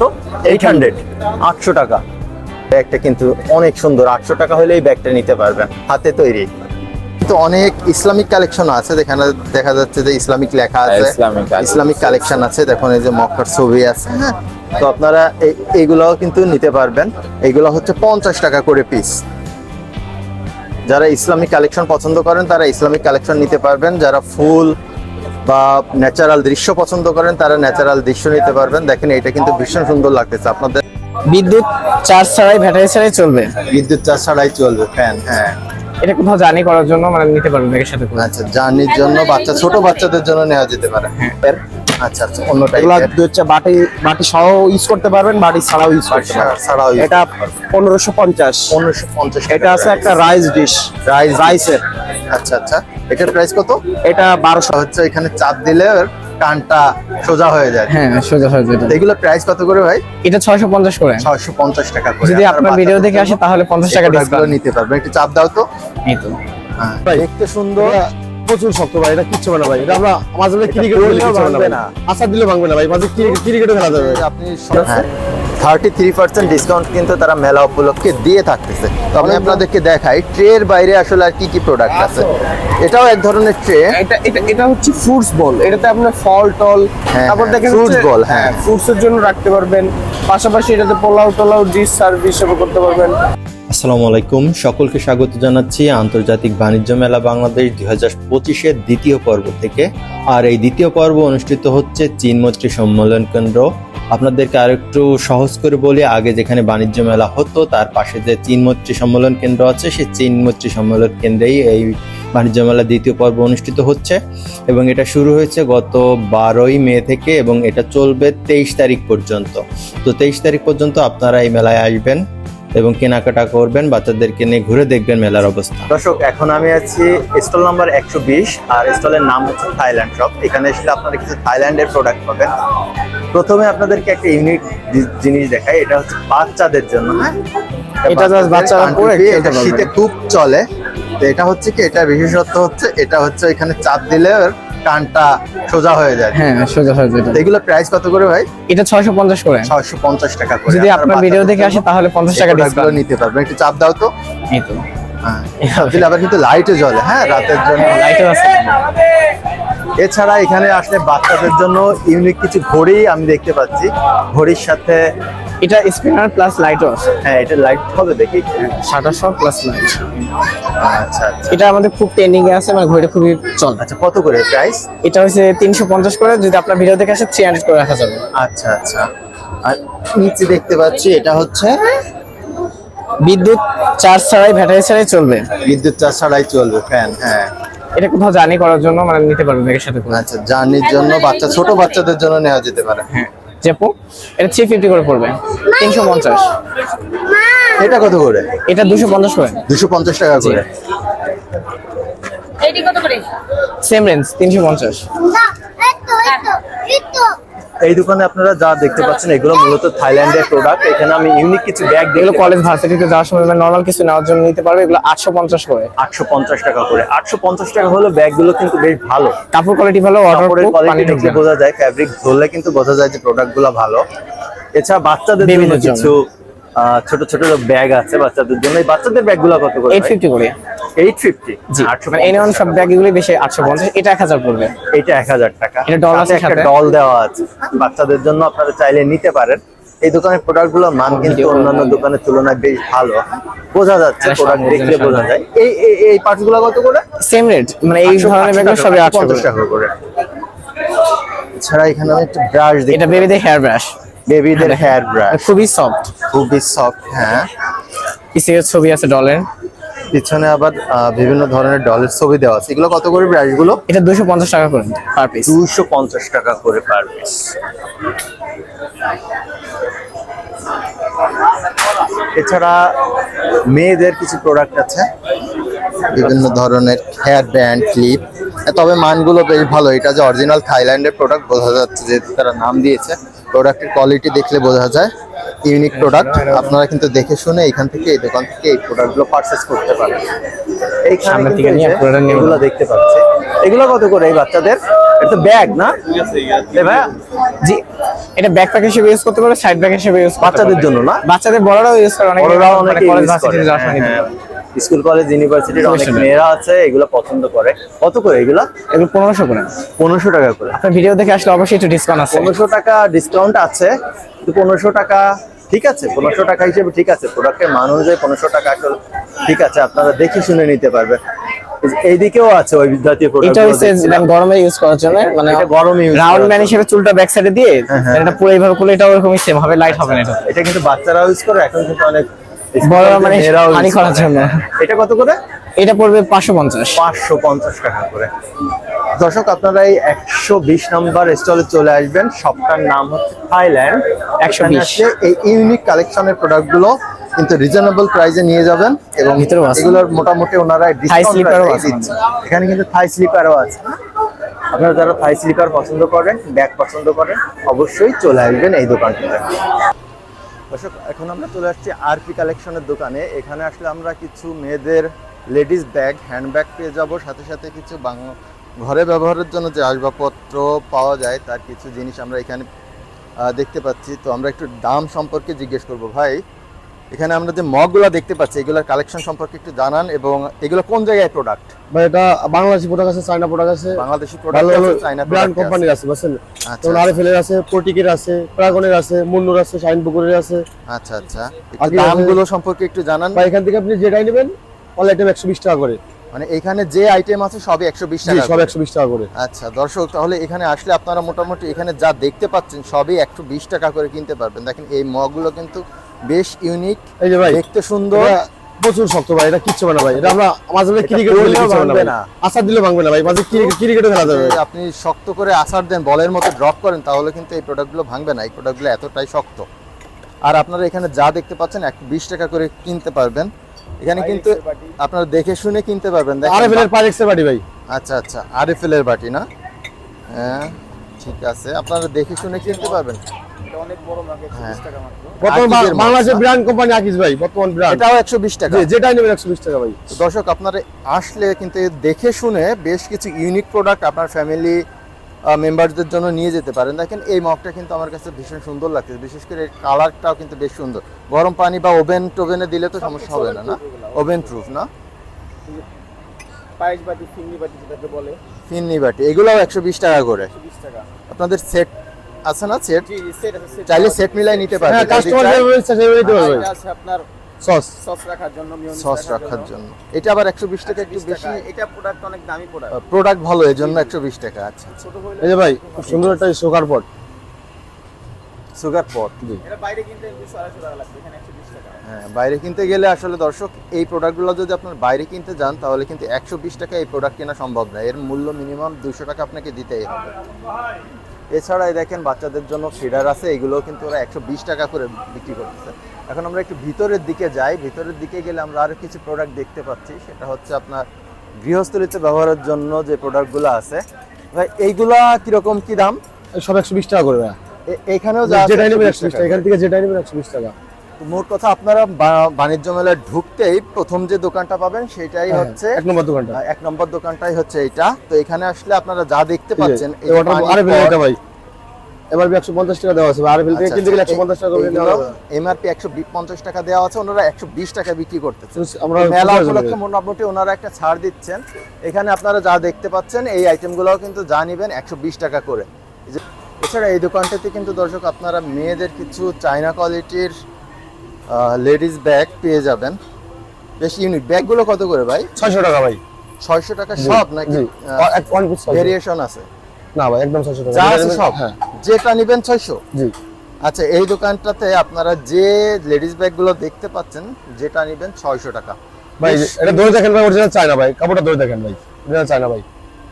কত? 800, 800 টাকা। ব্যাগটা কিন্তু অনেক সুন্দর, 800 টাকা হলে এই ব্যাগটা নিতে পারবেন, হাতে তৈরি। তো অনেক ইসলামিক কালেকশন আছে, যেখানে দেখা যাচ্ছে যে ইসলামিক লেখা আছে, ইসলামিক কালেকশন আছে, দেখুন এই যে মক্কার ছবি আছে। হ্যাঁ, তো আপনারা এইগুলাও কিন্তু নিতে পারবেন। এইগুলো হচ্ছে 50 টাকা করে পিস। যারা ইসলামিক কালেকশন পছন্দ করেন তারা ইসলামিক কালেকশন নিতে পারবেন, যারা ফুল বা ন্যাচারাল দৃশ্য পছন্দ করেন তারা ন্যাচারাল দৃশ্য নিতে পারবেন। দেখেন এটা কিন্তু ভীষণ সুন্দর লাগতেছে আপনাদের। বিদ্যুৎ চার্জ ছাড়াই, ব্যাটারি ছাড়াই চলবে। বিদ্যুৎ চার্জ ছাড়াই চলবে, ফ্যান। হ্যাঁ, এটা কোথাও জার্নি করার জন্য মানে নিতে পারবেন ব্যাগের সাথে করে। আচ্ছা, জার্নির জন্য ছোট বাচ্চাদের জন্য নেওয়া যেতে পারে। হ্যাঁ, আচ্ছা আচ্ছা, অন্য এগুলা টাইপের হচ্ছে বাটি সহ ইউজ করতে পারবেন, বাটি ছাড়াও ইউজ করতে পারবেন। ছাড়াও এটা 1550। 1550। এটা আছে একটা রাইস ডিশ, রাইসের। আচ্ছা আচ্ছা, এটার প্রাইস কত? এটা 1200 হচ্ছে। এখানে চাপ দিলে কানটা সোজা হয়ে যায়। হ্যাঁ, সোজা হয়ে যায়। এগুলো প্রাইস কত করে ভাই? এটা 650 করে। 650 টাকা করে। যদি আপনার ভিডিও দেখে আসে তাহলে 50 টাকা ডিসকাউন্ট নিতে পারবেন। একটু চাপ দাও তো। এই তো ভাই, দেখতে সুন্দর, প্রচুর শক্ত ভাই, এটা কিচ্ছু না ভাই। এটা আমরা মাঝে মাঝে ক্রিকেট ভাঙবে না, আশা দিলে ভাঙবে না ভাই, মাঝে ক্রিকেটও খেলা যাবে। আপনি 33% ডিসকাউন্ট কিন্তু তারা মেলা উপলক্ষে দিয়ে থাকতেছে। তো আমি আপনাদেরকে দেখাই ট্রের বাইরে আসলে আর কি কি প্রোডাক্ট আছে। এটাও এক ধরনের ট্রে। এটা হচ্ছে ফ্রুটস বল। এটাতে আপনার ফল টল, তারপর দেখেন ফ্রুটস বল। হ্যাঁ, ফ্রুটস এর জন্য রাখতে পারবেন। পাশাপাশি এটাতে পোলাও টোলাও ডিশ সার্ভিস হিসেবে করতে পারবেন। আসসালামু আলাইকুম, সকলকে স্বাগত জানাচ্ছি আন্তর্জাতিক বাণিজ্য মেলা বাংলাদেশ 2025-এর দ্বিতীয় পর্ব থেকে। আর এই দ্বিতীয় পর্ব অনুষ্ঠিত হচ্ছে চীন মৈত্রী সম্মেলন কেন্দ্র। আপনাদেরকে আরেকটু সহজ করে বলি, আগে যেখানে বাণিজ্য মেলা হতো তার পাশে যে চীন মৈত্রী সম্মেলন কেন্দ্র আছে, সেই চীন মৈত্রী সম্মেলন কেন্দ্রেই এই বাণিজ্য মেলা দ্বিতীয় পর্ব অনুষ্ঠিত হচ্ছে। এবং এটা শুরু হয়েছে গত 12ই মে থেকে এবং এটা চলবে 23 তারিখ পর্যন্ত। তো 23 তারিখ পর্যন্ত আপনারা এই মেলায় আসবেন এবং কেনাকাটা করবেন, বাচ্চাদেরকে নিয়ে ঘুরে দেখবেন মেলার অবস্থা। দর্শক, এখন আমি আছি স্টল নাম্বার 120, আর স্টলের নাম হচ্ছে থাইল্যান্ড শপ। এখানে আসলে আপনারা কিছু থাইল্যান্ডের প্রোডাক্ট পাবেন। প্রথমে আপনাদেরকে একটা ইউনিক জিনিস দেখাই, এটা হচ্ছে বাচ্চাদের জন্য। হ্যাঁ, এটা জাস্ট বাচ্চারা পরে এটা শীতে খুব চলে। তো এটা হচ্ছে কি, এটা বিশেষত্ব হচ্ছে এটা হচ্ছে এখানে চাপ দিলে কানটা সোজা হয়ে যায়। হ্যাঁ, সোজা হয়ে যায়। এগুলো প্রাইস কত করে ভাই? এটা 650 করে। 650 টাকা করে। যদি আপনার ভিডিও দেখে আসে তাহলে 50 টাকা ডিসকাউন্ট নিতে পারবেন। একটু চাপ দাও তো। এই তো দিলে আবার কিন্তু লাইটও জ্বলে। হ্যাঁ, রাতের জন্য লাইটও আছে। এছাড়া এখানে আসলে বাচ্চাদের জন্য ইউনিক কিছু ঘড়ি আমি দেখতে পাচ্ছি। ঘড়ির সাথে এটা স্পিনার প্লাস লাইটও আছে। হ্যাঁ, এটা লাইট হবে দেখি। শাটার সহ প্লাস লাইট। আচ্ছা আচ্ছা, এটা আমাদের খুব ট্রেন্ডিং এ আছে, মানে ঘড়িটা খুবই চলে। আচ্ছা, কত করে প্রাইস? এটা হচ্ছে 350 করে। যদি আপনার ভিডিও দেখে আসে 300 করে রাখা যাবে। আচ্ছা আচ্ছা, আর নিচে দেখতে পাচ্ছি এটা হচ্ছে বিদ্যুৎ চার্জ ছাড়াই, ব্যাটারি ছাড়াই চলবে। বিদ্যুৎ চার্জ ছাড়াই চলবে, ফ্যান। হ্যাঁ, এটা কোথাও জার্নি করার জন্য মানে নিতে পারবেন ব্যাগের সাথে করে। আচ্ছা, জার্নির জন্য ছোট বাচ্চাদের জন্য নেওয়া যেতে পারে। হ্যাঁ, জেপো। এটা 350 করে পড়বে। 350। এটা কত করে? এটা 250 করে। 250 টাকা করে। এটি কত করে? Same range, 350। না, এতো এই দোকানে আপনারা যা দেখতে পাচ্ছেন এগুলো মূলত থাইল্যান্ডের প্রোডাক্ট। এখানে আমি ইউনিক কিছু ব্যাগ এগুলো কলেজ ভার্সিটিতে যাওয়ার সময় নরমাল কিছু নেওয়ার জন্য নিতে পারবে। এগুলো 850 করে। 850 টাকা করে। 850 টাকা হলো ব্যাগগুলো কিন্তু বেশ ভালো। কাপড় কোয়ালিটি ভালো, কাপড়ের ওয়াটারপ্রুফ, কোয়ালিটি পানি দেখলে ঢুকবে। বোঝা যায়, ফ্যাব্রিক ধরলে কিন্তু বোঝা যায় যে প্রোডাক্টগুলো ভালো। এছাড়া বাচ্চাদের জন্য বেবিদের জন্য কিছু ছোট ছোট ব্যাগ আছে বাচ্চাদের জন্য। এই বাচ্চাদের ব্যাগগুলো কত করে? 850 করে। 850। জি, মানে এনিওয়ান সব ব্যাগগুলো বেশি 850। এটা 1000 পড়বে। এটা 1000 টাকা। এটা ডল আছে একটা সাথে। ডল দেওয়া আছে। বাচ্চাদের জন্য আপনারা চাইলে নিতে পারেন। এই দোকানের প্রোডাক্টগুলোর মান কিন্তু অন্যান্য দোকানের তুলনায় বেশ ভালো, বোঝা যাচ্ছে। প্রোডাক্ট দেখলে বোঝা যায়। এই পার্টসগুলো কত করে? সেম রেট, মানে এই ধরনের ব্যাগগুলো সবই 850 টাকা করে। এছাড়া এখানে আমি একটা ব্রাশ দেখি। এটা বেবিদের হেয়ার ব্রাশ। বেবিদের হেয়ার ব্রাশ, খুবই সফট, খুবই সফট। হ্যাঁ, পিসের ছবি আছে ডলের। পিছনে আবার বিভিন্ন ধরনের ডলের ছবি দেওয়া আছে। এগুলো কত করে ব্রাশগুলো? এটা 250 টাকা করে পার পিস। 250 টাকা করে পার পিস। এছাড়া মেয়েদের কিছু প্রোডাক্ট আছে, বিভিন্ন ধরনের হেয়ার ব্যান্ড, ক্লিপ। তবে মানগুলো বেশ ভালো। এটা যে অরিজিনাল থাইল্যান্ডের প্রোডাক্ট বোঝা যাচ্ছে, যেহেতু তারা নাম দিয়েছে। প্রোডাক্টের কোয়ালিটি দেখলে বোঝা যায়। ইউনিক প্রোডাক্ট, আপনারা কিন্তু দেখে শুনে এখান থেকে এই দোকান থেকে এই প্রোডাক্টগুলো পারচেজ করতে পারেন। এইখানে সামনে কিন্তু থেকে এই নিয়ে যে product নিয়ে এগুলো দেখতে পাচ্ছি, এগুলো কত করে এই বাচ্চাদের? এটা তো ব্যাগ না এ ভাইয়া? জি, এটা ব্যাকপ্যাক হিসেবে ইউজ করতে পারে, সাইড ব্যাগ হিসেবে ইউজ বাচ্চাদের জন্য না? বাচ্চাদের বড়রাও ইউজ করে, অনেকে বড়রাও অনেকে মানে কলেজ use ভার্সিটি করে। যাওয়ার সময় হ্যাঁ, নিতে পারে। স্কুল কলেজ ইউনিভার্সিটির অনেক Professional। মেয়েরা আছে, এগুলো পছন্দ করে। কত করে এগুলো? এগুলো 1500 করে। 1500 টাকা করে। আপনার ভিডিও দেখে আসলে অবশ্যই একটু ডিসকাউন্ট আছে। 1500 টাকা ডিসকাউন্ট আছে, কিন্তু 1500 টাকা ঠিক আছে, 1500 টাকা হিসেবে ঠিক আছে, প্রোডাক্টের মান অনুযায়ী 1500 টাকা আসলে ঠিক আছে, আপনারা দেখে শুনে নিতে পারবেন। এইদিকেও আছে ওই জাতীয় প্রোডাক্ট। এটা হচ্ছে গরমে ইউজ করার জন্য, মানে এটা গরমে use রাউন্ড করার ম্যান জন্য। হিসেবে চুলটা ব্যাক সাইডে দিয়ে হ্যাঁ। এটা পুরো এইভাবে করলে এটা ওরকমই সেম হবে, লাইট হবে না এটা। এটা কিন্তু বাচ্চারাও ইউজ করে, এখন কিন্তু অনেক বড় মানে মেয়েরাও use পানি করে। করার জন্য। এটা কত করে? এটা পড়বে 550। 550 টাকা করে। দর্শক, আপনারা এই 120 নাম্বার স্টলে চলে আসবেন। শপটার নাম হচ্ছে থাইল্যান্ড 120। এই ইউনিক কালেকশনের প্রোডাক্টগুলো কিন্তু রিজনেবল প্রাইসে নিয়ে যাবেন, এবং ভিতরেও আছে। এগুলোর মোটামুটি ওনারা ডিসকাউন্ট স্লিপারও আছে। দিচ্ছে। এখানে কিন্তু থাই স্লিপারও আছে। আপনারা যারা থাই স্লিপার পছন্দ করেন, ব্যাগ পছন্দ করেন, অবশ্যই চলে আসবেন এই দোকানটিতে। দর্শক, এখন আমরা চলে আসছি আরপি কালেকশনের দোকানে। এখানে আসলে আমরা কিছু মেয়েদের লেডিস ব্যাগ, হ্যান্ড ব্যাগ পেয়ে যাব, সাথে সাথে কিছু ঘরে ব্যবহারের জন্য যে আসবাবপত্র পাওয়া যায় তার কিছু জিনিস আমরা এখানে দেখতে পাচ্ছি। তো আমরা একটু দাম সম্পর্কে জিজ্ঞেস করব। ভাই, এখানে আমরা যে মগগুলো দেখতে পাচ্ছি, এগুলোর কালেকশন সম্পর্কে একটু জানান, এবং এগুলো কোন জায়গায় প্রোডাক্ট? ভাই এটা বাংলাদেশি প্রোডাক্ট আছে, চায়না প্রোডাক্ট আছে, বাংলাদেশি ভালো প্রোডাক্ট ভালো আছে, চায়না ব্র্যান্ড প্রোডাক্ট কোম্পানির আছে, বুঝছেন? আচ্ছা যেমন আরএফএল আছে, প্রোটিকের আছে, প্রাগনের আছে, মুন্নুর আছে, শাইন পুকুরের আছে। আচ্ছা আচ্ছা, আর একটু কি আছে? দামগুলো সম্পর্কে একটু জানান। ভাই এখান থেকে আপনি যেটাই নেবেন অল আইটেম 120 টাকা করে। মানে এখানে যে আইটেম আছে সবই 120 জি, টাকা সব করে। 120 টাকা করে। আচ্ছা দর্শক, তাহলে এখানে আসলে আপনারা মোটামুটি এখানে যা দেখতে পাচ্ছেন সবই 120 টাকা করে কিনতে পারবেন। দেখেন এই মগগুলো কিন্তু বেশ ইউনিক, এই যে ভাই, দেখতে সুন্দর। এটা প্রচুর শক্ত ভাই, এটা কিচ্ছু হবে না ভাই। এটা আমরা মাঝে মাঝে ক্রিকেট খেলে পড়লেও কিচ্ছু হবে না ভাঙবে ভাই। না। আসার দিলে ভাঙবে না ভাই, মাঝে ক্রিকেটও খেলা যাবে। যদি আপনি শক্ত করে আছাড় দেন, বলের মতো ড্রপ করেন, তাহলে কিন্তু এই প্রোডাক্টগুলো ভাঙবে না। এই প্রোডাক্টগুলো এতটাই শক্ত। আর আপনারা এখানে যা দেখতে পাচ্ছেন 120 টাকা করে কিনতে পারবেন। এখানে কিন্তু আপনারা দেখে শুনে কিনতে পারবেন। আরএফএল দেখেন এর পাইরেক্সের বাড়ি ভাই। আচ্ছা আচ্ছা, আরএফএল এর বাটি না? হ্যাঁ ঠিক আছে, আপনারা দেখে শুনে কিনতে পারবেন। হ্যাঁ। বর্তমান আকিজের মাছ, বাংলাদেশের না? ব্র্যান্ড কোম্পানি আকিজ ভাই, বর্তমান ব্র্যান্ড। এটাও 120 টাকা। জি, যেটাই নেবেন 120 টাকা ভাই। তো দর্শক, আপনারা আসলে কিন্তু দেখে শুনে বেশ কিছু ইউনিক প্রোডাক্ট আপনার ফ্যামিলি মেম্বারদের জন্য নিয়ে যেতে পারেন। দেখেন এই মগটা কিন্তু আমার কাছে ভীষণ সুন্দর লাগছে, বিশেষ করে এর কালারটাও কিন্তু বেশ সুন্দর। গরম পানি বা টোভেনে দিলে তো সমস্যা হবে না, না? ওভেন প্রুফ না? পায়েস বাটি, ফিন্নি বাটি যেটাকে বলে, ফিন্নি বাটি, এগুলোও 120 টাকা করে। 20 টাকা। আপনাদের সেট আছে না? সেট জি, সেট আছে, সেট। চাইলে সেট মিলাই নিতে পারবেন। হ্যাঁ, যদি কাস্টমার চায়, যেভাবে ইচ্ছা সেভাবে নিতে পারবে। এটা আছে আপনার সস সস রাখার জন্য, মিয়োনিজ সস রাখার জন্য। এটা আবার 120 টাকা, একটু বেশি। এটা প্রোডাক্ট অনেক দামি প্রোডাক্ট। প্রোডাক্ট ভালো, এর জন্য 120 টাকা। আচ্ছা, ছোট হলে এই যে ভাই, খুব সুন্দর একটা সুগার পট। সুগার পট। এটা বাইরে কিনতে 250 টাকা লাগবে, এখানে 120 টাকা। হ্যাঁ, বাইরে কিনতে গেলে আসলে দর্শক এই প্রোডাক্টগুলো যদি আপনার বাইরে কিনতে যান, তাহলে কিন্তু 120 টাকা এই প্রোডাক্ট কেনা সম্ভব না। এর মূল্য মিনিমাম 200 টাকা আপনাকে দিতেই হবে। এছাড়া এই দেখেন বাচ্চাদের জন্য ফিডার আছে, এগুলো কিন্তু ওরা 120 টাকা করে বিক্রি করতেছে। এখন আমরা একটু ভিতরের দিকে যাই। ভিতরের দিকে গেলে আমরা আরো কিছু প্রোডাক্ট দেখতে পাচ্ছি, সেটা হচ্ছে আপনার গৃহস্থলীতে ব্যবহারের জন্য যে প্রোডাক্টগুলো আছে। ভাই এইগুলা কিরকম কি দাম? এই সব 120 টাকা করে ভাই। এইখানেও যা আছে যেটাই নেবেন 120 120 টাকা। টাকা, এখান থেকে যেটাই নেবেন 120 টাকা। তো মোট কথা, আপনারা বাণিজ্য মেলায় ঢুকতেই প্রথম যে দোকানটা পাবেন সেটাই হচ্ছে এক নম্বর দোকানটা। 1 নম্বর দোকানটাই হচ্ছে এটা। তো এখানে আসলে আপনারা যা দেখতে পাচ্ছেন, এই এই যে ওয়াটার পানির আরএফএল পট, এটা ভাই। এবার 150 টাকা দেওয়া আছে ভাই, আরএফএল থেকে কিনতে গেলে 150 টাকা করে দেওয়া হবে। এমআরপি 150 টাকা দেওয়া আছে, ওনারা 120 টাকা বিক্রি করতেছে। আমরা মেলা খুচরা উপলক্ষে চলে মোটামুটি ওনারা একটা ছাড় দিচ্ছেন। এখানে আপনারা যা দেখতে পাচ্ছেন এই আইটেমগুলোও কিন্তু যা নিবেন 120 টাকা করে। এই যে- এছাড়া এই দোকানটাতে কিন্তু দর্শক আপনারা মেয়েদের কিছু চায়না কোয়ালিটির লেডিস ব্যাগ পেয়ে যাবেন, বেশ ইউনিক। ব্যাগগুলো কত করে ভাই? 600 টাকা ভাই। 600 টাকা সব নাকি জি, এক ওয়ান পিস ভেরিয়েশন আছে? না ভাই, একদম 600 টাকা। যা আছে সব? হ্যাঁ যেটা নিবেন 600? জি। আচ্ছা, এই দোকানটাতে আপনারা যে লেডিস ব্যাগগুলো দেখতে পাচ্ছেন, যেটা নিবেন 600 টাকা। ভাই বেশ এটা ধরে দেখেন ভাই, অরিজিনাল চায়না ভাই, কাপড়টা ধরে দেখেন ভাই, অরিজিনাল চায়না ভাই।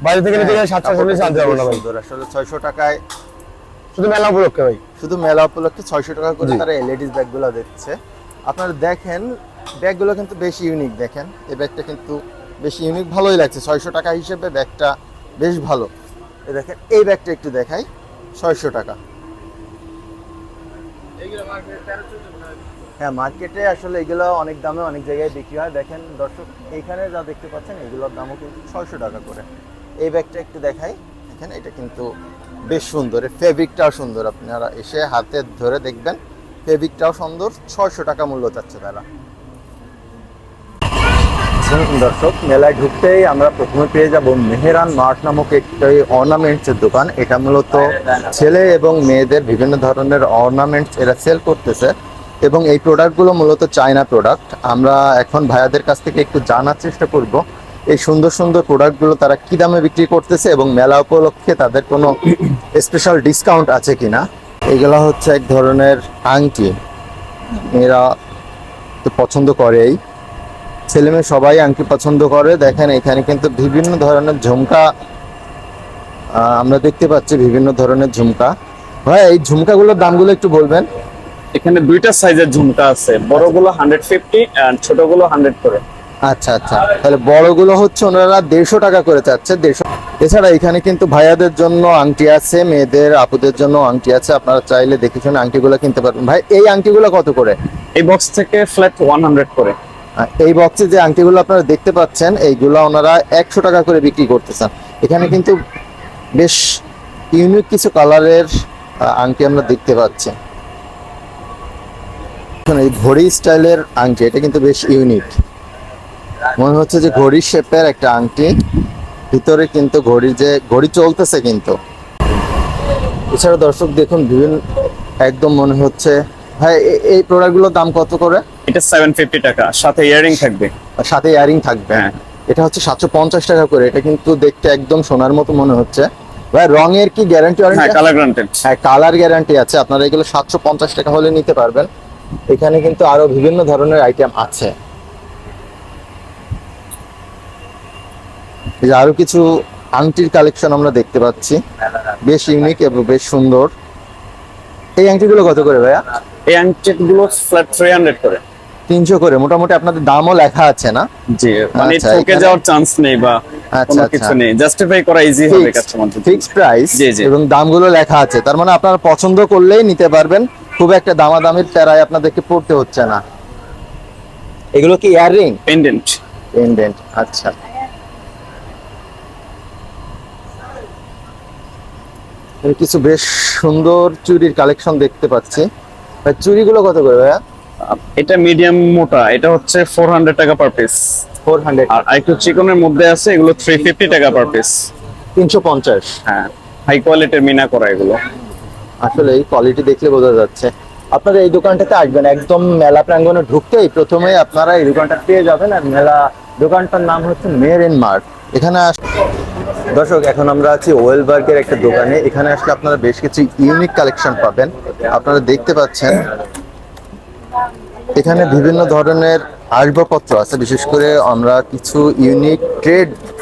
বাইরে থেকে নিতে গেলে 700 টাকা আনতে পারবো না ভাই। সুন্দর, আসলে 600 টাকায় শুধু মেলা উপলক্ষে ভাই। শুধু মেলা উপলক্ষে 600 টাকা করে জি। তারা এই লেডিস ব্যাগগুলো দিচ্ছে। আপনারা দেখেন ব্যাগগুলো কিন্তু বেশ ইউনিক। দেখেন এই ব্যাগটা কিন্তু বেশ ইউনিক, ভালোই লাগছে। 600 টাকা হিসেবে ব্যাগটা বেশ ভালো। এই দেখেন এই ব্যাগটা একটু দেখাই, 600 টাকা। হ্যাঁ, মার্কেটে আসলে এগুলো অনেক দামে অনেক জায়গায় বিক্রি হয়। দেখেন দর্শক, এখানে যা দেখতে পাচ্ছেন এগুলোর দামও কিন্তু 600 টাকা করে। এই ব্যাগটা একটু দেখাই, দেখেন এটা কিন্তু বেশ সুন্দর, এর ফেব্রিকটাও সুন্দর। আপনারা এসে হাতে ধরে দেখবেন, ফেব্রিকটাও সুন্দর। 600 টাকা মূল্য চাচ্ছে তারা। দর্শক, মেলায় ঢুকতেই আমরা প্রথমে পেয়ে যাব মেহেরান মার্ট নামক একটি অর্নামেন্টসের দোকান। এটা মূলত ছেলে এবং মেয়েদের বিভিন্ন ধরনের অর্নামেন্টস এরা সেল করতেছে, এবং এই প্রোডাক্টগুলো মূলত চায়না প্রোডাক্ট। আমরা এখন ভাইয়াদের কাছ থেকে একটু জানার চেষ্টা করব এই সুন্দর সুন্দর প্রোডাক্টগুলো তারা কি দামে বিক্রি করতেছে এবং মেলা উপলক্ষে তাদের কোনো স্পেশাল ডিসকাউন্ট আছে কিনা। এগুলো হচ্ছে এক ধরনের আংটি, এরা তো পছন্দ করেই, ছেলে মেয়ে সবাই আংটি পছন্দ করে। দেখেন এখানে কিন্তু বিভিন্ন ধরনের ঝুমকা আমরা দেখতে পাচ্ছি, বিভিন্ন ধরনের ঝুমকা। ভাই, এই ঝুমকাগুলোর দামগুলো একটু বলবেন? এখানে দুইটা সাইজের ঝুমকা আছে, বড়গুলো 150 আর ছোটগুলো 100 করে। আচ্ছা আচ্ছা, তাহলে বড়গুলো হচ্ছে ওনারা 150 টাকা করে চাচ্ছে, 150। এছাড়া এখানে কিন্তু ভাইয়াদের জন্য আংটি আছে, মেয়েদের আপুদের জন্য আংটি আছে। আপনারা চাইলে দেখে শুনে আংটিগুলো কিনতে পারবেন। ভাই, এই আংটিগুলো কত করে? এই বক্স থেকে ফ্ল্যাট 100 করে। এই বক্সে যে আংটিগুলো আপনারা দেখতে পাচ্ছেন এইগুলো ওনারা 100 টাকা করে বিক্রি করতেছেন। এখানে কিন্তু বেশ ইউনিক কিছু কালারের আংটি আমরা দেখতে পাচ্ছি। এই ঘড়ি স্টাইলের আংটি, এটা কিন্তু বেশ ইউনিক, মনে হচ্ছে যে ঘড়ির শেপের একটা আংটি। ভিতরে কিন্তু ঘড়ি চলতেছে কিন্তু। এছাড়া দর্শক দেখুন, বিভিন্ন একদম মনে হচ্ছে। ভাই, এই প্রোডাক্টগুলোর দাম কত করে? এটা 750 টাকা, সাথে ইয়ারিং থাকবে। সাথে ইয়ারিং থাকবে। হ্যাঁ। এটা হচ্ছে 750 টাকা করে। এটা কিন্তু দেখতে একদম সোনার মতো মনে হচ্ছে। ভাই, রঙের কি গ্যারান্টি? হ্যাঁ, কালার গ্যারান্টেড। হ্যাঁ, কালার গ্যারান্টি আছে। আপনারা এগুলো 750 টাকা হলে নিতে পারবেন। এখানে কিন্তু আরো বিভিন্ন ধরনের আইটেম আছে। এই যে আরো কিছু আংটির কালেকশন আমরা দেখতে পাচ্ছি, বেশ ইউনিক এবং বেশ সুন্দর। এই আংটিগুলো কত করে ভাইয়া? এই আংটিগুলো ফ্ল্যাট 300 করে। 300 করে। মোটামুটি আপনাদের দামও লেখা আছে না? জি, মানে আচ্ছা, ঠকে এখানে- যাওয়ার চান্স নেই বা কোনো আচ্ছা। কিছু নেই, জাস্টিফাই করা ইজি হবে কাস্টমার জন্য। ফিক্সড প্রাইস জি, জি। এবং দামগুলো লেখা আছে। তার মানে আপনারা পছন্দ করলেই নিতে পারবেন, খুব একটা দামাদামির প্যারায় আপনাদেরকে পড়তে হচ্ছে না। এগুলো কি ইয়াররিং? পেন্ডেন্ট। পেন্ডেন্ট, আচ্ছা। এর কিছু বেশ সুন্দর চুড়ির কালেকশন দেখতে পাচ্ছি। ভাই, চুড়িগুলো কত করে ভাইয়া? এটা মিডিয়াম মোটা, এটা হচ্ছে 400 টাকা পার পিস। 400। আর একটু চিকনের মধ্যে আছে, এগুলো 350 টাকা পার পিস। 350। হ্যাঁ, হাই কোয়ালিটির মিনা করা এগুলো। আসলে এই কোয়ালিটি দেখলে বোঝা যাচ্ছে। আপনারা এই দোকানটাতে আসবেন, একদম মেলা প্রাঙ্গণে ঢুকতেই প্রথমে আপনারা এই দোকানটা পেয়ে যাবেন। আর মেলা দোকানটার নাম হচ্ছে মেহেরান মার্ট। এখানে দর্শক, এখন আমরা আছি ওয়েলবার্গের একটা দোকানে। এখানে আসলে আপনারা বেশ কিছু ইউনিক কালেকশন পাবেন। আপনারা দেখতে পাচ্ছেন এখানে বিভিন্ন ধরনের আসবাবপত্র আছে। বিশেষ করে আমরা কিছু ইউনিক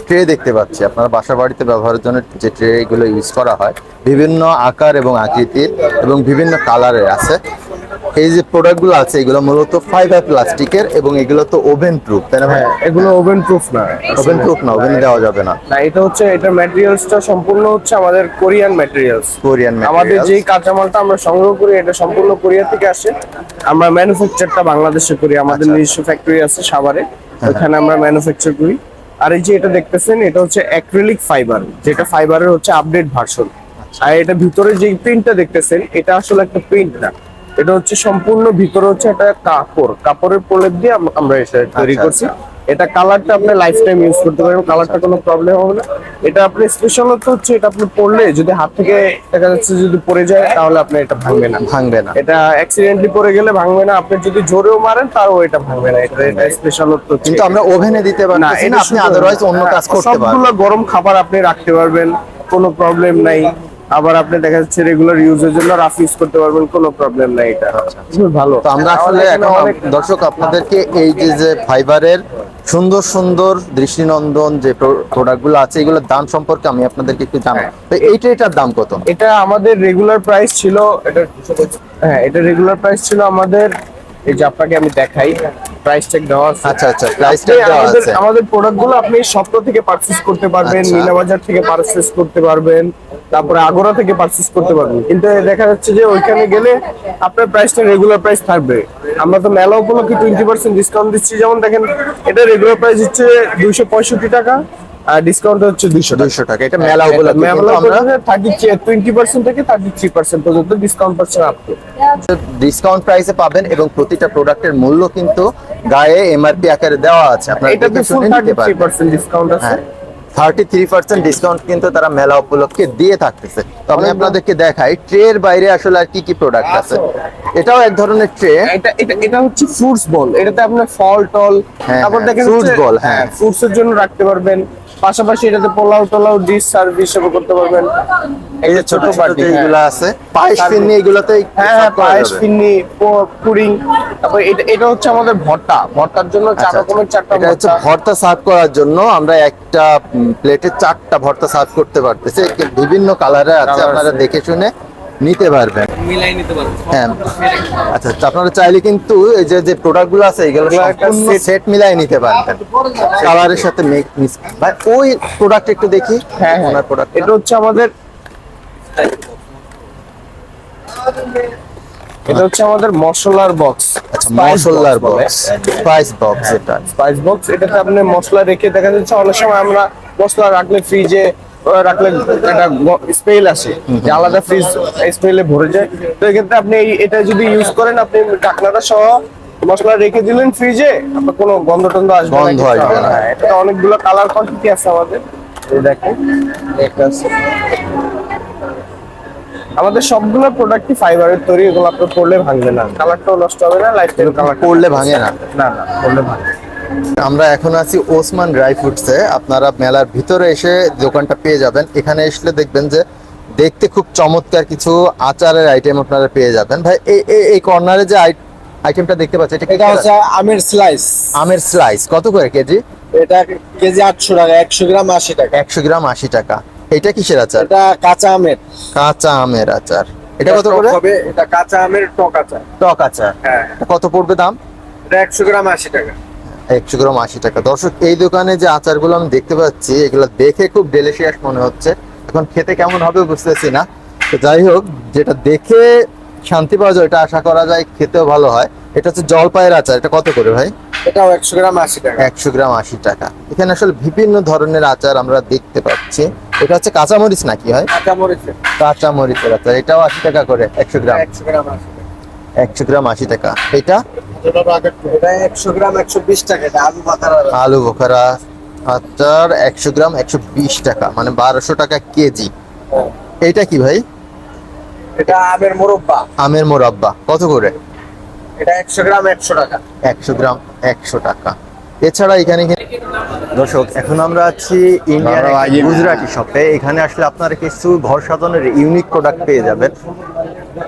ট্রে দেখতে পাচ্ছি। আপনারা বাসা বাড়িতে ব্যবহারের জন্য যে ট্রে এগুলো ইউজ করা হয়, বিভিন্ন আকার এবং আকৃতির এবং বিভিন্ন কালারের আছে। এই যে প্রোডাক্টগুলো আছে এগুলো মূলত ফাইবার প্লাস্টিকের এবং এগুলো তো ওভেন প্রুফ, তাই না ভাই? এগুলো ওভেন প্রুফ না। ওভেন প্রুফ না, ওভেনে দেওয়া যাবে না। না, এটা হচ্ছে, এটার ম্যাটেরিয়ালসটা সম্পূর্ণ হচ্ছে আমাদের কোরিয়ান ম্যাটেরিয়ালস। কোরিয়ান আমাদের যেই কাঁচামালটা আমরা সংগ্রহ করি এটা সম্পূর্ণ কোরিয়া থেকে আসে। আমরা ম্যানুফ্যাকচারটা বাংলাদেশে করি, আমাদের আচ্ছা। নিজস্ব ফ্যাক্টরি আছে সাভারে, ওখানে আমরা ম্যানুফ্যাকচার করি। আর এই যে এটা দেখতেছেন, এটা হচ্ছে অ্যাক্রিলিক ফাইবার, যেটা ফাইবারের হচ্ছে আপডেট ভার্সন। আর এটা ভিতরে যে প্রিন্টটা দেখতেছেন, এটা আসলে একটা প্রিন্ট না, এটা হচ্ছে সম্পূর্ণ ভিতরে হচ্ছে একটা কাপড়ের প্রলেপ দিয়ে আমরা এটা তৈরি আচ্ছা, করছি। এটা কালারটা আপনি লাইফ টাইম ইউজ করতে পারবেন, কালারটা কোনো প্রবলেম হবে না। এটা আপনি স্পেশালত হচ্ছে এটা আপনি পরলে যদি হাত থেকে দেখা যাচ্ছে যদি পড়ে যায় তাহলে আপনি এটা ভাঙবে না। ভাঙবে না। এটা অ্যাক্সিডেন্টলি পড়ে গেলে ভাঙবে না, আপনি যদি জোরেও মারেন তাও এটা ভাঙবে না। এটা স্পেশালত কিন্তু আমরা ওভেনে দিতে পারছি না, আপনি আদারওয়াইজ অন্য কাজ করতে পারবেন। সবগুলো গরম খাবার আপনি রাখতে পারবেন, কোনো প্রবলেম নাই। আবার আপনি দেখা যাচ্ছে রেগুলার ইউজের জন্য রাফ ইউজ করতে পারবেন, কোনো প্রবলেম নাই। এটা খুব ভালো। তো আমরা আসলে এখন দর্শক আপনাদেরকে এই যে ফাইবারের সুন্দর সুন্দর দৃষ্টিনন্দন যে প্রোডাক্টগুলো আছে এগুলোর দাম সম্পর্কে আমি আপনাদেরকে একটু জানাই। তো এইটার দাম কত? এটা আমাদের রেগুলার প্রাইস ছিল, এটা রেগুলার প্রাইস ছিল আমাদের এই যে আপনাকে আমি দেখাই, প্রাইস ট্যাগ দেওয়া আছে। আচ্ছা আচ্ছা, প্রাইস আপনি দেওয়া আমাদের আছে। আমাদের প্রোডাক্টগুলো আপনি স্বপ্ন থেকে পারচেজ করতে পারবেন, আচ্ছা। মিনা বাজার থেকে পারচেজ করতে পারবেন, তারপরে আগোরা থেকে পারচেজ করতে পারবেন। কিন্তু দেখা যাচ্ছে যে ওইখানে গেলে আপনার প্রাইসটা রেগুলার প্রাইস থাকবে। আমরা তো মেলা উপলক্ষে 20% ডিসকাউন্ট দিচ্ছি। যেমন দেখেন, এটা রেগুলার প্রাইস হচ্ছে 265 টাকা, আর ডিসকাউন্ট হচ্ছে 200 টাকা। এটা মেলা উপলক্ষে মেলা কিন্তু আমরা উপলক্ষে 20% থেকে 33% পর্যন্ত ডিসকাউন্ট পাচ্ছেন আপনি। ডিসকাউন্ট প্রাইসে পাবেন এবং প্রতিটা প্রোডাক্টের মূল্য কিন্তু গায়ে এমআরপি আকারে দেওয়া আছে, আপনারা এটাতে দেখে ফুল শুনে নিতে পারবেন। 33% ডিসকাউন্ট আছে। হ্যাঁ, 33% ডিসকাউন্ট কিন্তু তারা মেলা উপলক্ষে দিয়ে থাকতেছে। তো আমি আপনাদেরকে দেখাই ট্রের বাইরে আসলে আর কি কি প্রোডাক্ট আছে। এটাও এক ধরনের ট্রে। এটা হচ্ছে ফ্রুটস বল। এটাতে আপনার ফল টল, হ্যাঁ, তারপর দেখেন fruits ball, হ্যাঁ। ফ্রুটস এর জন্য রাখতে পারবেন। পাশাপাশি এটাতে পোলাও টোলাও ডিশ সার্ভ হিসেবে করতে পারবেন। এই যে ছোট ছোট বাটি, হ্যাঁ। যেগুলো আছে, পায়েস ফিরনি, এগুলোতে হ্যাঁ, পায়েস ফিরনি, পুডিং। তারপর এটা হচ্ছে আমাদের ভর্তার জন্য 4 রকমের 4টা এটা হচ্ছে ভর্তা। ভর্তা সার্ভ করার জন্য আমরা একটা প্লেটে 4টা ভর্তা সার্ভ করতে পারতেছি। বিভিন্ন কালারে আছে, Colour আপনারা আছে। দেখে শুনে নিতে পারবেন। মিলাই নিতে পারবো। হ্যাঁ, আচ্ছা আচ্ছা, আপনারা চাইলে কিন্তু এই যে প্রোডাক্ট গুলো আছে এগুলো এগুলো একটা সম্পূর্ণ set- সেট মিলাই নিতে পারবেন কালারের সাথে মিক্স। ভাই ওই প্রোডাক্ট একটু দেখি। হ্যাঁ, ওনার প্রোডাক্ট এটা হচ্ছে আমাদের মশলার বক্স। আচ্ছা, মশলার বক্স, স্পাইস বক্স। এটা স্পাইস বক্স, এটাতে আপনি মশলা রেখে দেখা যাচ্ছে অনেক সময় আমরা মশলা রাখলে ফ্রিজে রাখলে একটা স্মেল আসে, যে আলাদা ফ্রিজ স্মেলে ভরে যায়। তো এক্ষেত্রে আপনি এটা যদি ইউজ করেন, আপনি ঢাকনাটা সহ মশলা রেখে দিলেন ফ্রিজে, আপনার কোনো গন্ধ টন্ধ আসবে না, গন্ধ কিছু আসবে হবে না। না। এটা অনেকগুলো কালার কোয়ান্টিটি আছে আমাদের। এই দেখেন, একটা আছে। আমাদের সবগুলো প্রোডাক্টই ফাইবারের তৈরি, এগুলো আপনার পড়লে ভাঙবে না, কালারটাও নষ্ট হবে না, লাইফ টাইম কালার পড়লে ভাঙে না। না পড়লে ভাঙে। আমরা এখন আছি ওসমান ড্রাই ফ্রুটসে। আপনারা মেলার ভিতরে এসে দোকানটা পেয়ে যাবেন। এখানে আসলে দেখবেন যে দেখতে খুব চমৎকার কিছু আচারের আইটেম আপনারা পেয়ে যাবেন। ভাই এই কর্নারে যে আইটেমটা দেখতে পাচ্ছেন, এটা এটা হচ্ছে আমের স্লাইস। আমের স্লাইস কত করে কেজি? এটা কেজি 800 টাকা, 100 গ্রাম 80 টাকা। 100 গ্রাম 80 টাকা। এটা কিসের আচার? এটা কাঁচা আমের। কাঁচা আমের আচার। এটা কত টক করে? হবে, এটা কাঁচা আমের টক আচার। টক আচার। হ্যাঁ, এটা কত পড়বে দাম? এটা 100 গ্রাম 80 টাকা। 100 গ্রাম 80 টাকা। দর্শক, এই দোকানে যে আচারগুলো আমি দেখতে পাচ্ছি এগুলো দেখে খুব ডেলিশিয়াস মনে হচ্ছে। এখন খেতে কেমন হবে বুঝতেছি না। তো যাই হোক, যেটা দেখে শান্তি পাওয়া যায় এটা আশা করা যায় খেতেও ভালো হয়। এটা হচ্ছে জলপাইয়ের আচার। এটা কত করে ভাই? এটাও 100 গ্রাম 80 টাকা। 100 গ্রাম 80 টাকা। এখানে আসলে বিভিন্ন ধরনের আচার আমরা দেখতে পাচ্ছি। এটা হচ্ছে কাঁচামরিচ নাকি হয়? কাঁচা মরিচের। কাঁচামরিচের আচার। এটাও 80 টাকা করে 100 গ্রাম। 100 গ্রাম 80 টাকা। 100 গ্রাম 80 টাকা। এটা এটা 100 গ্রাম 120 টাকা। এটা আলু পাতার আলু বোখারা আচার 100 গ্রাম 120 টাকা, মানে 1200 টাকা কেজি। এইটা কি ভাই? এটা আমের মোরব্বা। আমের মোরাব্বা কত করে? এটা 100 গ্রাম 100 টাকা। 100 গ্রাম 100 টাকা। এছাড়া এখানে দর্শক, এখন আমরা আছি ইন্ডিয়ান গুজরাটি শপে। এখানে আসলে আপনারা কিছু ঘর সাজানোর ইউনিক প্রোডাক্ট পেয়ে যাবেন।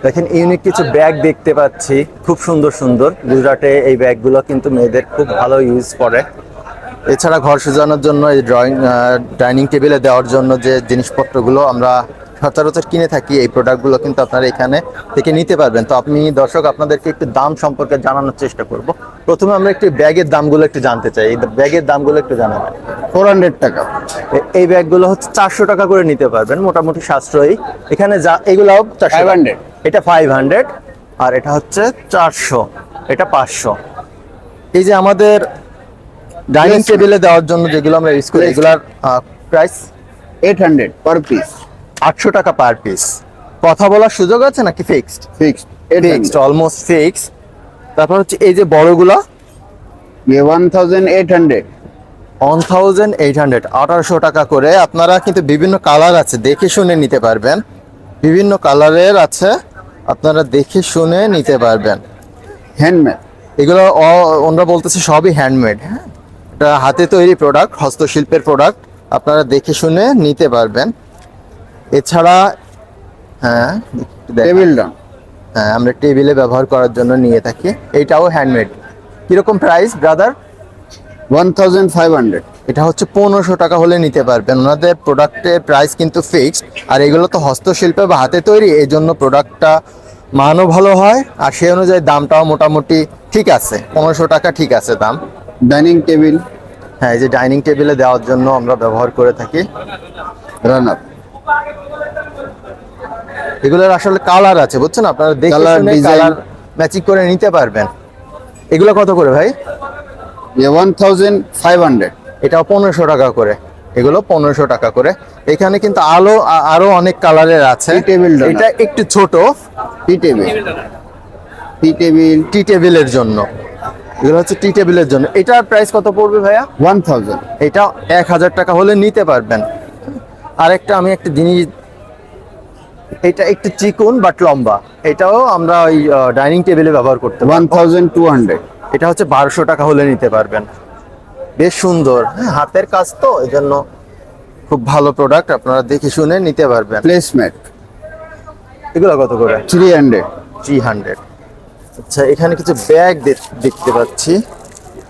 দেখেন, ইউনিক কিছু ব্যাগ দেখতে পাচ্ছি, খুব সুন্দর সুন্দর। গুজরাটে এই ব্যাগগুলো কিন্তু মেয়েদের খুব ভালো ইউজ করে। এছাড়া ঘর সাজানোর জন্য এই ডাইনিং টেবিলে দেওয়ার জন্য যে জিনিসপত্রগুলো আমরা সচরাচর কিনে থাকি, এই প্রোডাক্টগুলো কিন্তু আপনারা এখানে থেকে নিতে পারবেন। তো আমি দর্শক আপনাদেরকে একটু দাম সম্পর্কে জানানোর চেষ্টা করব। প্রথমে আমরা একটু ব্যাগের দামগুলো একটু জানতে চাই। এই ব্যাগের দামগুলো একটু জানাবেন। 400 টাকা। এই ব্যাগগুলো হচ্ছে 400 টাকা করে নিতে পারবেন, মোটামুটি সাশ্রয়ী। এখানে যা এগুলাও 500 এটা 500, আর এটা হচ্ছে 400, এটা 500। এই যে আমাদের ডাইনিং টেবিলে দেওয়ার জন্য যেগুলো আমরা ইউজ করি, এগুলার প্রাইস 800 পার পিস। 800 টাকা পার পিস। কথা বলার সুযোগ আছে নাকি fixed? Fixed. Fixed, almost fixed. তারপর হচ্ছে এই যে বড়গুলো 1800। 1800, 1800 টাকা করে। আপনারা কিন্তু বিভিন্ন কালার আছে, দেখে শুনে নিতে পারবেন। বিভিন্ন কালারের আছে, আপনারা দেখে শুনে নিতে পারবেন। হ্যান্ডমেড। এগুলো ওনারা বলতেছে সবই হ্যান্ডমেড। হ্যাঁ, এটা হাতে তৈরি প্রোডাক্ট, হস্তশিল্পের প্রোডাক্ট, আপনারা দেখে শুনে নিতে পারবেন। এছাড়া হ্যাঁ, টেবিল ডান। হ্যাঁ, আমরা টেবিলে ব্যবহার করার জন্য নিয়ে থাকি। এটাও হ্যান্ডমেড। কিরকম প্রাইস ব্রাদার? 1500। এটা হচ্ছে 1500 টাকা হলে নিতে পারবেন। ওনাদের প্রোডাক্টের প্রাইস কিন্তু ফিক্সড। আর এগুলো তো হস্তশিল্পে বা হাতে তৈরি, এই জন্য প্রোডাক্টটা মানও ভালো হয় আর সেই অনুযায়ী দামটাও মোটামুটি ঠিক আছে, 1500 টাকা ঠিক আছে দাম। ডাইনিং টেবিল হ্যাঁ, এই যে ডাইনিং টেবিলে দেওয়ার জন্য আমরা ব্যবহার করে থাকি। রানার এগুলোর আসলে কালার আছে বুঝছেন, আপনারা দেখে Colour, শুনে design। কালার ম্যাচিং করে নিতে পারবেন। এগুলো কত করে ভাই? 1500 এটাও 1500 টাকা করে, এগুলো 1500 টাকা করে। এখানে কিন্তু আরো অনেক কালারের আছে। Tea table donor। এটা একটু ছোট, টি টেবিল টি টেবিল টি টেবিলের জন্য। এগুলো হচ্ছে টি টেবিলের জন্য। এটার প্রাইস কত পড়বে ভাইয়া? 1000 এটা 1000 টাকা হলে নিতে পারবেন। আরেকটা আমি একটা জিনিস, এটা একটু চিকন বাট লম্বা, এটাও আমরা ওই ডাইনিং টেবিলে ব্যবহার করতে পারি। 1200 এটা হচ্ছে 1200 টাকা হলে নিতে পারবেন। বেশ সুন্দর, হ্যাঁ, হাতের কাজ তো, এই জন্য খুব ভালো প্রোডাক্ট, আপনারা দেখে শুনে নিতে পারবেন। প্লেসমেট এগুলো কত করে? 300 300। আচ্ছা, এখানে কিছু ব্যাগ দেখতে পাচ্ছি,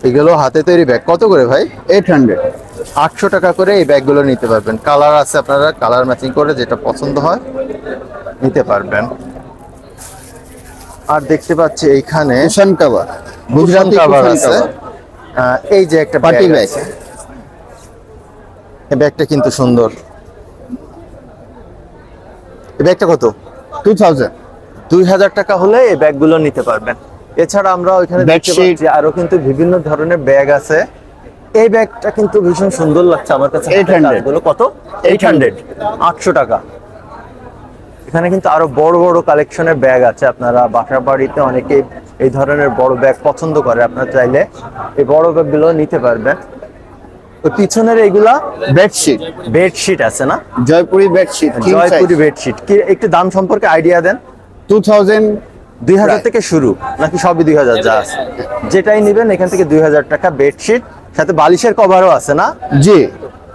এগুলো হাতে তৈরি ব্যাগ। কত করে ভাই? 800 800 টাকা করে এই ব্যাগগুলো নিতে পারবেন। কালার আছে, আপনারা কালার ম্যাচিং করে যেটা পছন্দ হয় নিতে পারবেন। আর দেখতে পাচ্ছি এইখানে cushion cover Gujarati cover cushion আছে। কভার এই যে একটা Party ব্যাগ bag। আছে, এই ব্যাগটা কিন্তু সুন্দর। এই ব্যাগটা কত? 2000 2000 টাকা হলে এই ব্যাগগুলো নিতে পারবেন। এছাড়া আমরা ওইখানে দেখতে Bedsheet। পাচ্ছি আরো কিন্তু বিভিন্ন ধরনের ব্যাগ আছে। এই ব্যাগটা কিন্তু ভীষণ সুন্দর লাগছে আমার কাছে। 800 কাজগুলো কত? 800, 800 টাকা। এখানে কিন্তু আরো বড় বড় কালেকশনের ব্যাগ আছে। আপনারা বাসা বাড়িতে অনেকে এই ধরনের বড় ব্যাগ পছন্দ করে, আপনারা চাইলে এই বড় ব্যাগগুলো নিতে পারবেন। ওই পিছনের এগুলা বেডশিট বেডশিট আছে না? Jaipuri bedsheet Jaipuri bedsheet. কি একটু দাম সম্পর্কে আইডিয়া দেন। 2000 2000 থেকে শুরু নাকি সবই 2000 যা আছে? যেটাই নিবেন এখান থেকে 2000 টাকা বেডশিট, সাথে বালিশের কভারও আছে না? জি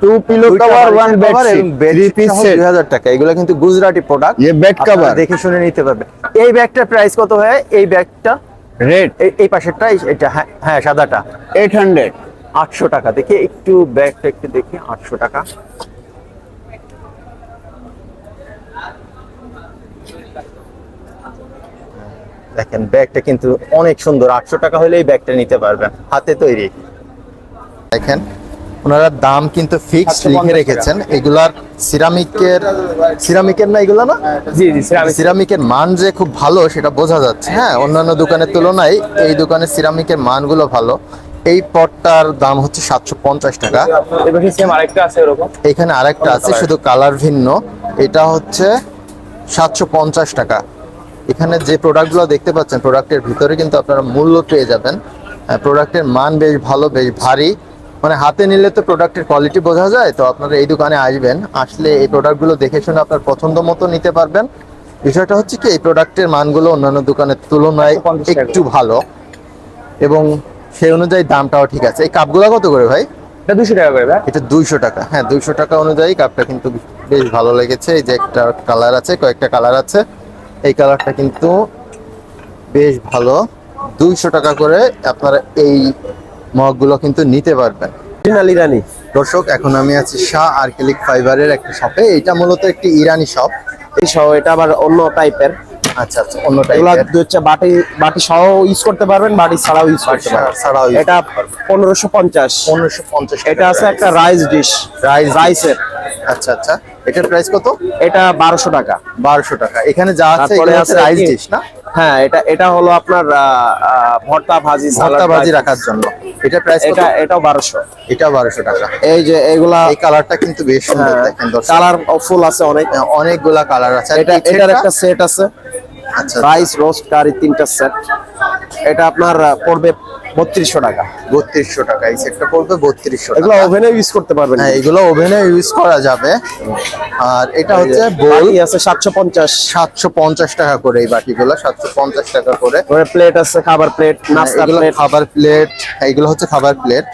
2 পিলো দুইটা কভার বালিশের 1 cover এবং বেডশিট bedsheet 3 পিস সহ সেট 2000 টাকা। এগুলো কিন্তু গুজরাটি প্রোডাক্ট। ये बेड कवर দেখে শুনে নিতে পারবেন। এই ব্যাগটার প্রাইস কত হয়? এই ব্যাগটা रेट এই পাশেরটা, এটা হ্যাঁ সাদাটা 800 800 টাকা। দেখি একটু ব্যাগটা একটু দেখি, 800 টাকা। দেখেন ব্যাগটা কিন্তু অনেক সুন্দর। 800 টাকা হলে এই ব্যাগটা নিতে পারবেন, হাতে তৈরি। দেখেন ওনারা দাম কিন্তু ফিক্সড লিখে রেখেছেন। এগুলার সিরামিকের না এগুলো না? জি জি সিরামিকের মান যে খুব ভালো সেটা বোঝা যাচ্ছে। হ্যাঁ, অন্যান্য দোকানের তুলনায় এই দোকানের সিরামিকের মানগুলো ভালো। এই পটটার দাম হচ্ছে 750 টাকা। এবার সেম আরেকটা আছে এরকম। এখানে আরেকটা আছে, শুধু কালার ভিন্ন। এটা হচ্ছে 750 টাকা। এখানে যে প্রোডাক্টগুলো দেখতে পাচ্ছেন, প্রোডাক্টের ভিতরে কিন্তু আপনারা মূল্য পেয়ে যাবেন। প্রোডাক্টের মান বেশ ভালো, বেশ ভারী। মানে হাতে নিলে তো প্রোডাক্টের কোয়ালিটি বোঝা যায়। তো আপনারা এই দোকানে আসবেন, আসলে এই প্রোডাক্টগুলো দেখে শুনে আপনার পছন্দ মতো নিতে পারবেন। বিষয়টা হচ্ছে কি, এই প্রোডাক্টের মানগুলো অন্যান্য দোকানের তুলনায় একটু ভালো এবং সেই অনুযায়ী দামটাও ঠিক আছে। এই কাপগুলো কত করে ভাই? এটা 200 টাকা করে ভাই। এটা 200 টাকা। হ্যাঁ, 200 টাকা অনুযায়ী কাপটা কিন্তু বেশ ভালো লেগেছে। এই যে একটা কালার আছে, কয়েকটা কালার আছে, এই কালারটা কিন্তু বেশ ভালো। 200 টাকা করে আপনারা এই মগগুলো কিন্তু নিতে পারবেন। ইরানি দর্শক, এখন আমি আছি শাহ আর্কেলিক ফাইবারের একটা শপে। এটা মূলত একটি ইরানি শপ। এই সহ এটা আবার অন্য টাইপের। আচ্ছা আচ্ছা, অন্য এগুলা টাইপের। হচ্ছে বাটি বাটি সহ ইউজ করতে পারবেন, বাটি ছাড়াও ইউজ করতে পারবেন। ছাড়াও use এটা 1550। 1550 এটা আছে একটা রাইস ডিশ, রাইসের। আচ্ছা আচ্ছা, এটার প্রাইস কত? এটা 1200 টাকা। 1200 টাকা। এখানে যা আছে তারপরে এগুলো আছে রাইস কি? ডিশ না? হ্যাঁ, এটা হলো আপনার ভর্তা ভাজি ভর্তা সালাদ ভাজি রাখার জন্য। এটার প্রাইস কত? এটাও 1200। এটা 1200 টাকা। এই যে এগুলা এই কালারটা কিন্তু বেশ সুন্দর। দেখেন দর্শক, কালার ফুল আছে অনেক। অনেকগুলা কালার আছে। আর এটা এই এটার সেটটা? একটা সেট আছে, আচ্ছা, রাইস রোস্ট কারি 3টা সেট। এটা আপনার পড়বে 3200 টাকা। 3200 টাকা। এই সেটটা পড়বে 3200 এগুলো টাকা। ওভেনে ইউজ করতে পারবেন। হ্যাঁ, এগুলো ওভেনে ইউজ করা যাবে। আর এটা হচ্ছে বোল, বাটি আছে 750। 750 টাকা করে। এই বাটিগুলো 750 টাকা করে। পরে প্লেট আছে, খাবার প্লেট, নাস্তা এগুলো প্লেট। খাবার প্লেট। এগুলো হচ্ছে খাবার প্লেট।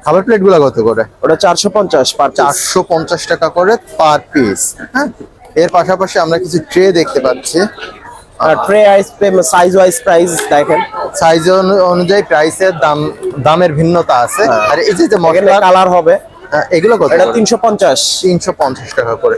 খাবার প্লেট গুলো কত করে? ওটা 450 পার 450 টাকা করে পার পিস। হ্যাঁ, এর পাশাপাশি আমরা কিছু ট্রে দেখতে পাচ্ছি। ট্রে আইস সাইজ ওয়াইজ প্রাইস দেখেন। সাইজ অনুযায়ী প্রাইসের দামের ভিন্নতা আছে। আর এই যে এখানে মশলা কালার হবে, এগুলো কত? এটা 350। 350 টাকা করে।